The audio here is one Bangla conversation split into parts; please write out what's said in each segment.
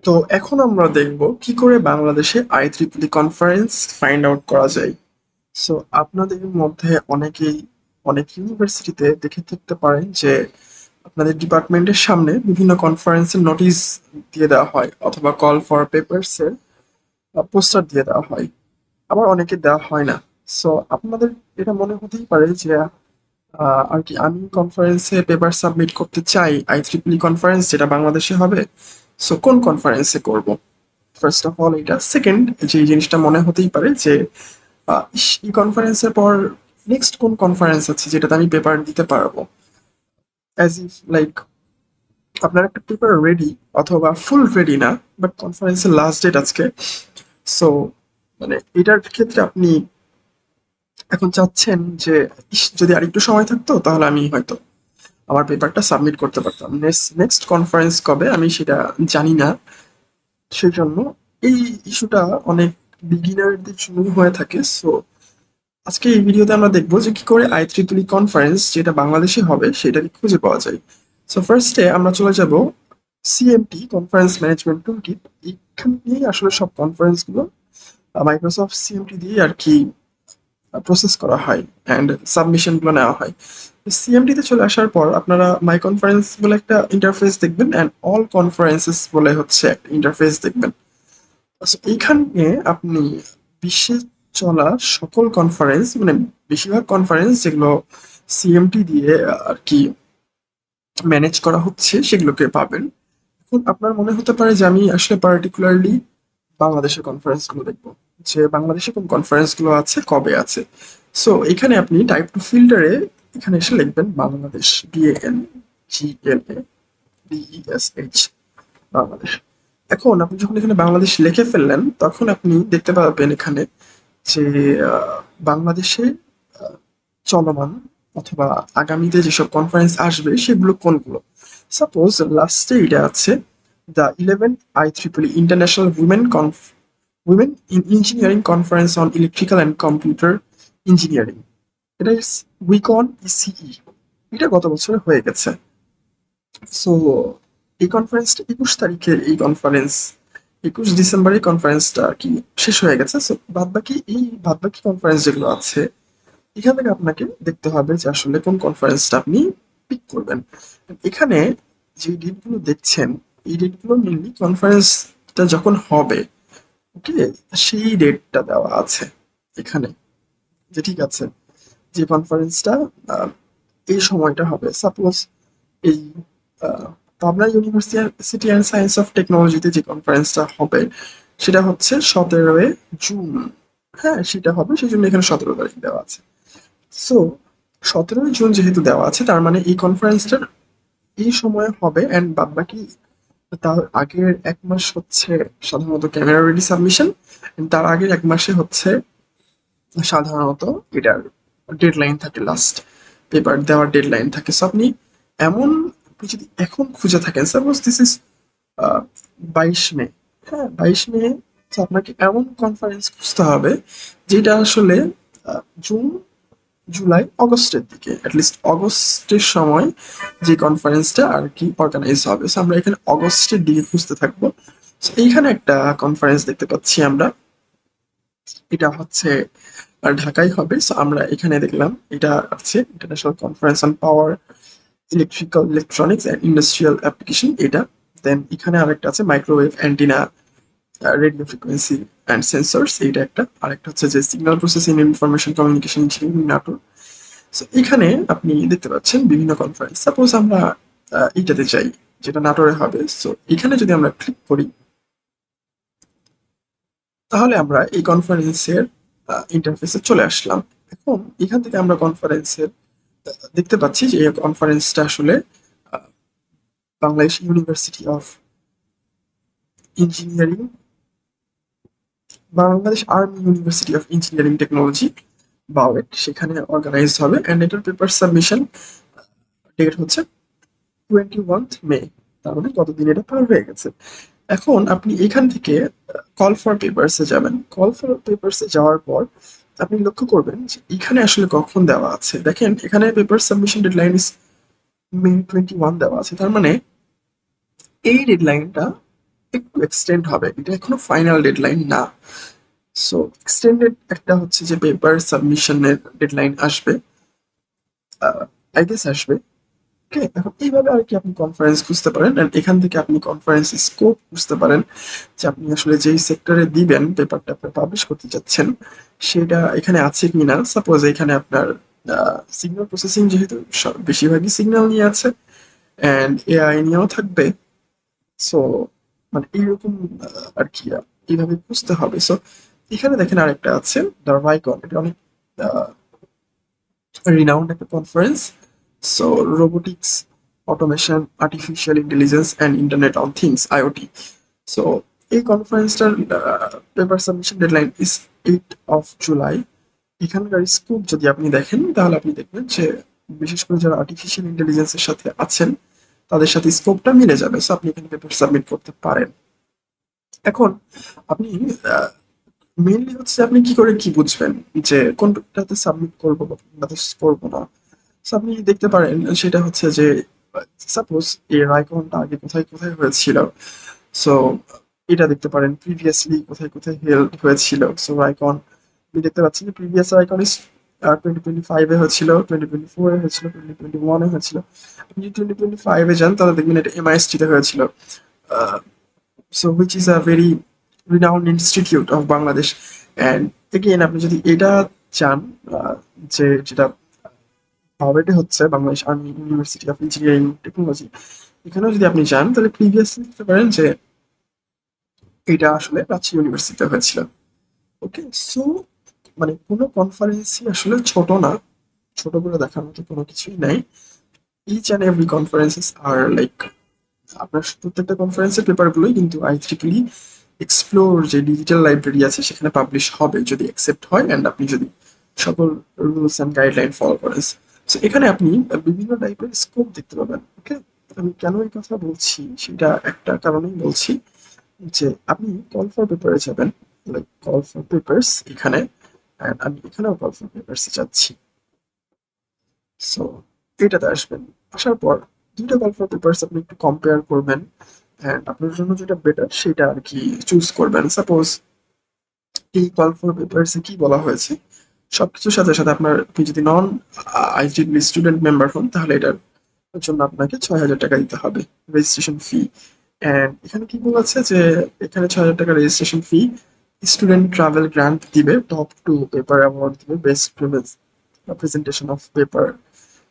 তো এখন আমরা দেখব কি করে বাংলাদেশে আইইইই কনফারেন্স ফাইন্ড আউট করা যায়। সো আপনাদের মধ্যে অনেকেই অনেক ইউনিভার্সিটিতে দেখে থাকতে পারেন যে আপনাদের ডিপার্টমেন্টের সামনে বিভিন্ন কনফারেন্সের নোটিশ দিয়ে দেওয়া হয় অথবা কল ফর পেপারস এর পোস্টার দিয়ে দেওয়া হয়, আবার অনেকে দেওয়া হয় না। সো আপনাদের এটা মনে হতেই পারে যে আর কি আমি কনফারেন্সে পেপার সাবমিট করতে চাই আইইইই কনফারেন্স যেটা বাংলাদেশে হবে। সো কোন কনফারেন্সে করব? ফার্স্ট অফ অল এটা সেকেন্ড, যে এই জিনিসটা মনে হতেই পারে যে এই কনফারেন্সের পর নেক্সট কোন কনফারেন্স আছে যেটাতে আমি পেপার দিতে পারবো, অ্যাজ ইফ লাইক আপনার একটা পেপার রেডি অথবা ফুল রেডি না, বাট কনফারেন্সের লাস্ট ডেট আজকে। সো মানে এটার ক্ষেত্রে আপনি এখন চাচ্ছেন যে যদি আরেকটু সময় থাকতো তাহলে আমি হয়তো আমার পেপারটা সাবমিট করতে পারতাম। নেক্সট কনফারেন্স কবে আমি সেটা জানি না। সেই জন্য এই ইস্যুটা অনেক বিগিনারদের জন্য হয়ে থাকে। সো আজকে এই ভিডিওতে আমরা দেখবো যে কি করে আইইইই কনফারেন্স যেটা বাংলাদেশে হবে সেটাকে খুঁজে পাওয়া যায়। সো ফার্স্টে আমরা চলে যাব সিএমটি কনফারেন্স ম্যানেজমেন্ট টুলকিট। এইখান দিয়েই আসলে সব কনফারেন্স গুলো মাইক্রোসফট সিএমটি দিয়ে আর কি প্রসেস করা হয় অ্যান্ড সাবমিশন গুলো নেওয়া হয়। সিএমটি তে চলে আসার পর আপনারা মাই কনফারেন্স বলে একটা ইন্টারফেস দেখবেন অ্যান্ড অল কনফারেন্সেস বলে হচ্ছে একটা ইন্টারফেস দেখবেন। আচ্ছা, এইখানে আপনি বিশ্বে চলা সকল কনফারেন্স মানে বেশিরভাগ কনফারেন্স যেগুলো সিএমটি দিয়ে আর কি ম্যানেজ করা হচ্ছে সেগুলোকে পাবেন। এখন আপনার মনে হতে পারে যে আমি আসলে পার্টিকুলারলি বাংলাদেশের কনফারেন্স গুলো দেখবো, যে বাংলাদেশে কোন কনফারেন্স গুলো আছে কবে আছে। সো এখানে আপনি টাইপ টু ফিল্টারে এখানে এসে লিখবেন বাংলাদেশ, BANGLADESH, বাংলাদেশ। এখন আপনি যখন এখানে বাংলাদেশ লিখে ফেললেন তখন আপনি দেখতে পাবেন এখানে যে বাংলাদেশে আহ, চলমান অথবা আগামীতে যেসব কনফারেন্স আসবে সেগুলো কোনগুলো। সাপোজ লাস্টে এটা আছে the 11th IEEE international women in engineering conference on electrical and computer engineering. এটা ইস উইকন ইসিই, এটা গত বছর হয়ে গেছে। সো এই কনফারেন্সটা 21 তারিখের এই কনফারেন্স, 21 ডিসেম্বর এই কনফারেন্সটা আর কি শেষ হয়ে গেছে। সো বাদ বাকি কনফারেন্স যেগুলো আছে এখান থেকে আপনাকে দেখতে হবে যে আসলে কোন কনফারেন্সটা আপনি পিক করবেন। এখানে যে ডেটগুলো দেখছেন এই ডেটগুলো মেনলি কনফারেন্সটা যখন হবে, ওকে, সেই ডেটটা দেওয়া আছে এখানে, যে ঠিক আছে যে কনফারেন্সটা এই সময়টা হবে। সাপোজ এই Pabna university and science of টেকনোলজিতে যে কনফারেন্সটা হবে সেটা হচ্ছে 17ই জুন। হ্যাঁ, সেটা হবে, সেই জন্য এখানে 17 তারিখ দেওয়া আছে। সো 17ই জুন যেহেতু দেওয়া আছে তার মানে এই কনফারেন্সটার এই সময়ে হবে অ্যান্ড বাদ বাকি তার আগের 1 মাস হচ্ছে সাধারণত ক্যামেরা রেডি সাবমিশন, তার আগের 1 মাসে হচ্ছে সাধারণত এটার ডেডলাইন থাকে, লাস্ট পেপার দেওয়ার ডেডলাইন থাকে। সো আপনি যদি এখন খুঁজে থাকেন, সাপোজ দিস ইজ 22 মে, হ্যাঁ 22 মে, তো আপনাকে এমন কনফারেন্স খুঁজতে হবে যেটা আসলে জুন, জুলাই, অগস্টের দিকে, অ্যাটলিস্ট অগস্টের সময় যে কনফারেন্সটা আর কি অর্গানাইজ হবে। সো আমরা এখানে অগস্টের দিকে খুঁজতে থাকবো। সো এইখানে একটা কনফারেন্স দেখতে পাচ্ছি আমরা, এটা হচ্ছে ঢাকায় হবে। সো আমরা এখানে দেখলাম এটা আছে international conference on power, electronics and industrial application এটা। দেন এখানে আরেকটা আছে microwave antenna, radio frequency and sensors, এইটা একটা। আরেকটা হচ্ছে যে signal processing information communication engineering, Natore. So এখানে আপনি দেখতে পাচ্ছেন বিভিন্ন কনফারেন্স। সাপোজ আমরা এইটাতে চাই যেটা নাটোরে হবে। সো এখানে যদি আমরা ক্লিক করি তাহলে আমরা এই কনফারেন্সের ইন্টারফেসে চলে আসলাম। এখন এখান থেকে আমরা কনফারেন্সের দেখতে পাচ্ছি যে এই কনফারেন্সটা আসলে ah, Bangladesh university of engineering, Bangladesh army university of engineering technology BAUET, সেখানে অর্গানাইজড হবে অ্যান্ড এটার পেপার সাবমিশন ডেট হচ্ছে 21 মে। তার মানে কতদিন এটা পার হয়ে গেছে। এখন আপনি এখান থেকে কল ফর পেপারসে যাবেন। কল ফর পেপারসে যাওয়ার পর আপনি লক্ষ্য করবেন যে এখানে আসলে কখন দেওয়া আছে। দেখেন এখানে পেপার সাবমিশন ডেডলাইন May 21 দেওয়া আছে। তার মানে এই ডেডলাইনটা একটু এক্সটেন্ড হবে, এটা এখনো ফাইনাল ডেডলাইন না। সো এক্সটেন্ডেড একটা হচ্ছে যে পেপার সাবমিশনের ডেডলাইন আসবে, আই গেস আসবে। ওকে, এখন এইভাবে আর কি আপনি কনফারেন্স খুঁজতে পারেন, এন্ড এখান থেকে আপনি কনফারেন্স স্কোপ বুঝতে পারেন যে আপনি আসলে যেই সেক্টরে দিবেন পেপারটা আপনি পাবলিশ করতে চাচ্ছেন সেটা এখানে আছে কিনা। সাপোজ এখানে আপনার সিগন্যাল প্রসেসিং, যেহেতু বেশিরভাগই সিগন্যাল নিয়ে আছে অ্যান্ড এআই নিয়েও থাকবে। সো মানে এইরকম আর কি এইভাবে বুঝতে হবে। সো এখানে দেখেন আরেকটা আছে, দ্য রাইকন, এটা অনেক রিনাউন্ড একটা conference. So robotics, automation, artificial intelligence and internet of things, IoT. সো এই কনফারেন্সটার paper submission deadline is 8 July. এখানকার স্কোপ যদি আপনি দেখেন তাহলে আপনি দেখবেন যে বিশেষ করে যারা আর্টিফিশিয়াল ইন্টেলিজেন্সের সাথে আছেন তাদের সাথে স্কোপটা মিলে যাবে। সো আপনি এখানে পেপার সাবমিট করতে পারেন। এখন আপনি মেইনলি হচ্ছে আপনি কি করে কি বুঝবেন যে কোনটাতে সাবমিট করবো বা কোনটাতে করবো না। সো আপনি দেখতে পারেন সেটা হচ্ছে যে সাপোজ এর আইকনটা আগে কোথায় কোথায় হয়েছিল। সো এটা দেখতে পারেন প্রিভিয়াসলি কোথায় কোথায় হেল্ড হয়েছিল। সো আইকন আপনি দেখতে পাচ্ছেন যে প্রিভিয়াস আইকন ইস 2025-এ হয়েছিল, 2024-এ হয়েছিল, 2021-এ হয়েছিল। আপনি যদি 2025-এ যান তাহলে দেখবেন এটা এমআইএসটিতে হয়েছিল। So which is a very renowned institute of Bangladesh. And again আপনি যদি এটা চান, যে যেটা ভাবেটে হচ্ছে Bangladesh army university of engineering technology, এখানেও যদি আপনি যান তাহলে প্রিভিয়াসলি দেখতে পারেন যে এটা আসলে রাজশাহী ইউনিভার্সিটিতে হয়েছিল। ওকে, সো মানে কোনো কনফারেন্সই আসলে ছোট না, ছোট করে দেখার মতো কোনো কিছুই নাই। Each and every conferences are like আপনার প্রত্যেকটা কনফারেন্সের পেপারগুলোই কিন্তু আইইইই এক্সপ্লোর যে ডিজিটাল লাইব্রেরি আছে সেখানে পাবলিশ হবে যদি অ্যাকসেপ্ট হয় অ্যান্ড আপনি যদি সকল রুলস অ্যান্ড গাইডলাইন ফলো করেন। সো এখানে আপনি বিভিন্ন টাইপের স্কোপ দেখতে পাবেন। ওকে, আমি কেন এই কথা বলছি সেটা একটা কারণেই বলছি, যে আপনি কল ফর পেপারে যাবেন, লাইক কল ফর পেপার্স এখানে, and আমি এখানেও কল ফর পেপার্সে যাচ্ছি। সো এটাতে আসবেন, আসার পর দুইটা কল ফর পেপার্স আপনি একটু কম্পেয়ার করবেন অ্যান্ড আপনার জন্য যেটা বেটার সেটা আর কি চুজ করবেন। সাপোজ এই কল ফর পেপার্সে কি বলা হয়েছে সবকিছুর সাথে সাথে আপনার, আপনি যদি নন আইজিডি স্টুডেন্ট মেম্বার হন তাহলে এটার জন্য আপনাকে 6,000 টাকা দিতে হবে রেজিস্ট্রেশন ফি। অ্যান্ড এখানে কি বলেছে যে এখানে 6,000 টাকা registration fee, student travel grant দিবে, টপ টু পেপার অ্যাওয়ার্ড দিবে, best presentation of paper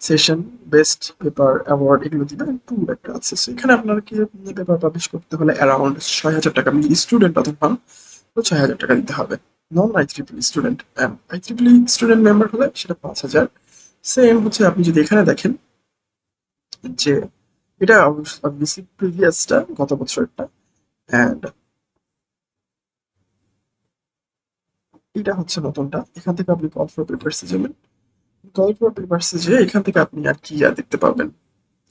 session, best paper award এগুলো দিবে, ট্যুর একটা আছে। সো এখানে আপনাকে পেপার পাবলিশ করতে হলে অ্যারাউন্ড 6,000 টাকা, আপনি যদি স্টুডেন্ট অথবা তো 6,000 টাকা দিতে হবে। নন আইট্রিপল স্টুডেন্ট, আইট্রিপল স্টুডেন্ট মেম্বার হলে সেটা 5,000। সেম হচ্ছে আপনি যদি এখানে দেখেন যে এটা অবভিয়াসলি প্রিভিয়াসটা গত বছরটা, অ্যান্ড এটা হচ্ছে নতুনটা। এখান থেকে আপনি কল ফর পেপারসে যাবেন, কল ফর পেপারসে যে এখান থেকে আপনি আর কি দেখতে পাবেন।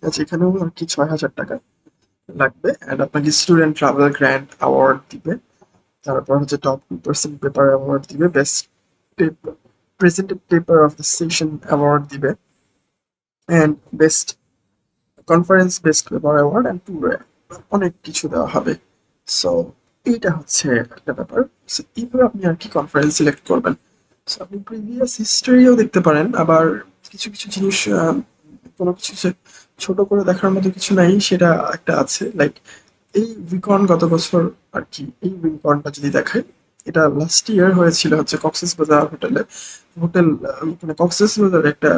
আচ্ছা, এখানেও আর কি 6,000 টাকা লাগবে অ্যান্ড আপনাকে স্টুডেন্ট ট্রাভেল গ্র্যান্ড অ্যাওয়ার্ড দিবে, তারপর হচ্ছে টপ 2% পেপার অ্যাওয়ার্ড দিবে, best presented paper of the session award দিবে, and best conference best paper award and tour, অনেক কিছু দেওয়া হবে। সো এইটা হচ্ছে একটা ব্যাপার। সো এইভাবে আপনি আর কি কনফারেন্স সিলেক্ট করবেন। সো আপনি প্রিভিয়াস হিস্ট্রিও দেখতে পারেন, আবার কিছু কিছু জিনিস কোনো কিছু যে ছোট করে দেখার মতো কিছু নাই সেটা একটা আছে, লাইক এই উইকন গত বছর আর কি, এই উইকনটা যদি দেখায়, এটা লাস্ট ইয়ার হয়েছিল হচ্ছে কক্সেস বাজার হোটেলে, হোটেল মানে কক্সেস বাজার একটা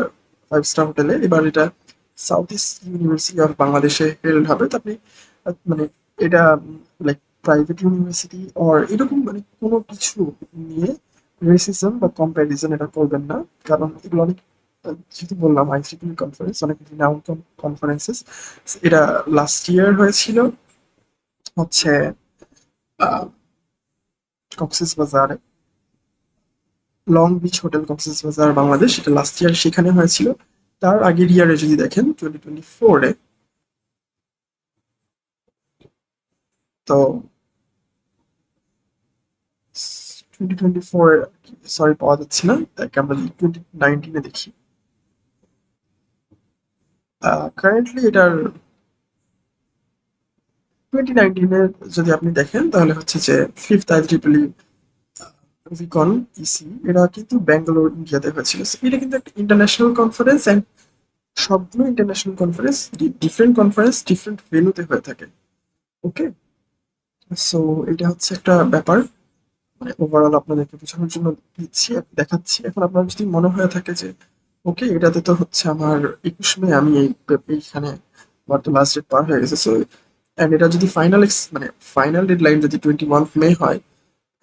5 স্টার হোটেলে। এবার এটা সাউথ ইস্ট ইউনিভার্সিটি অফ বাংলাদেশে হেল্ড হবে। তো আপনি মানে এটা লাইক প্রাইভেট ইউনিভার্সিটি অর এরকম মানে কোনো কিছু নিয়ে রেসিজম বা কম্প্যারিজন এটা করবেন না, কারণ এগুলো অনেক যেহেতু বললাম আইসিটি কনফারেন্স, অনেক রিনাউন্ড কনফারেন্সেস। এটা লাস্ট ইয়ার হয়েছিল হচ্ছে কক্সেস বাজারে, লং বিচ হোটেল কক্সেস বাজার বাংলাদেশ, এটা লাস্ট ইয়ার সেখানে হয়েছিল। তার আগের ইয়ারে যদি দেখেন 2024-এ, তো 2024 সরি পাওয়া যাচ্ছে না, তাকে আমরা যদি 2019-এ দেখি, কারেন্টলি এটার 2019-এর যদি আপনি দেখেন তাহলে হচ্ছে যে ফিফথ IEEE রুবিকন ইসি এরা কিন্তু ব্যাঙ্গালোর ইন্ডিয়াতে হয়েছিল। So, এটা কিন্তু একটা ইন্টারন্যাশনাল কনফারেন্স এন্ড সবগুলো international conference different conference different ভেন্যুতে হয়ে থাকে। ওকে, সো এটা হচ্ছে একটা ব্যাপার, মানে ওভারঅল আপনাদেরকে বোঝানোর জন্য দিচ্ছি দেখাচ্ছি। এখন আপনার যদি মনে হয়ে থাকে যে ওকে এটাতে তো হচ্ছে আমার 21 মে আমি এইখানে আমার তো লাস্ট ডেট পার হয়ে গেছে, সো এন্ড এটা যদি মানে ফাইনাল ডেডলাইন যদি 21 মে হয়,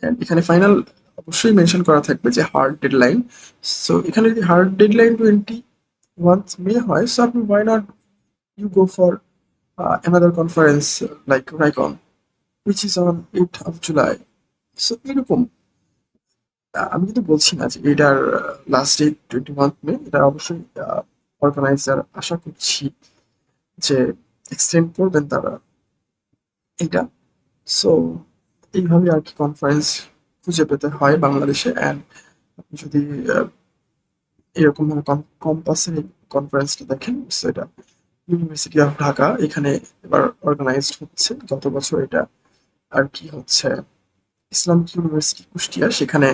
এন্ড এখানে ফাইনাল অবশ্যই মেনশন করা থাকবে যে হার্ড ডেডলাইন। সো এখানে যদি হার্ড ডেডলাইন 21 মে হয়, সো আপনি why not you go for another conference like RICON, which is on 8th of July. So এরকম আমি কিন্তু বলছি না যে এটার লাস্ট ডেট 21 মে, এটা অবশ্যই অর্গানাইজার আশা করছি যে এক্সটেন্ড করবেন তারা এটা। সো এইভাবে আর কি কনফারেন্স খুঁজে পেতে হয় বাংলাদেশে। অ্যান্ড আপনি যদি এরকম ভাবে কম্পাসের কনফারেন্সটা দেখেন, সেটা ইউনিভার্সিটি অফ ঢাকা এখানে এবার অর্গানাইজড হচ্ছে। গত বছর এটা আর কি হচ্ছে ইসলামিক ইউনিভার্সিটি কুষ্টিয়া সেখানে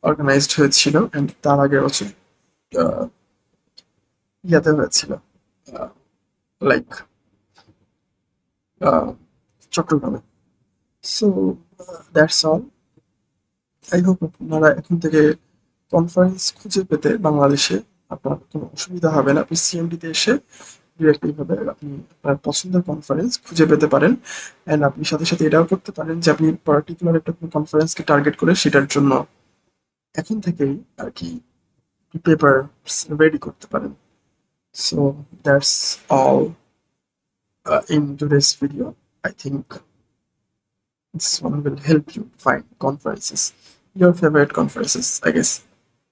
অর্গানাইজড হয়েছিল, অ্যান্ড তার আগের বছর আহ, ইয়াতে হয়েছিল লাইক চট্টগ্রামে। So that's all. I hope আপনারা এখন থেকে কনফারেন্স খুঁজে পেতে বাংলাদেশে আপনার কোনো অসুবিধা হবে না। আপনি সিএমডিতে এসে ডিরেক্টলি ভাবে আপনি আপনার পছন্দের কনফারেন্স খুঁজে পেতে পারেন। অ্যান্ড আপনি সাথে সাথে এটাও করতে পারেন যে আপনি পার্টিকুলার একটা কোনো কনফারেন্সকে টার্গেট করে সেটার জন্য এখন থেকেই আর কি পেপার রেডি করতে পারেন। So that's all in today's video. I think this one will help you find conferences, your favorite conferences, I guess.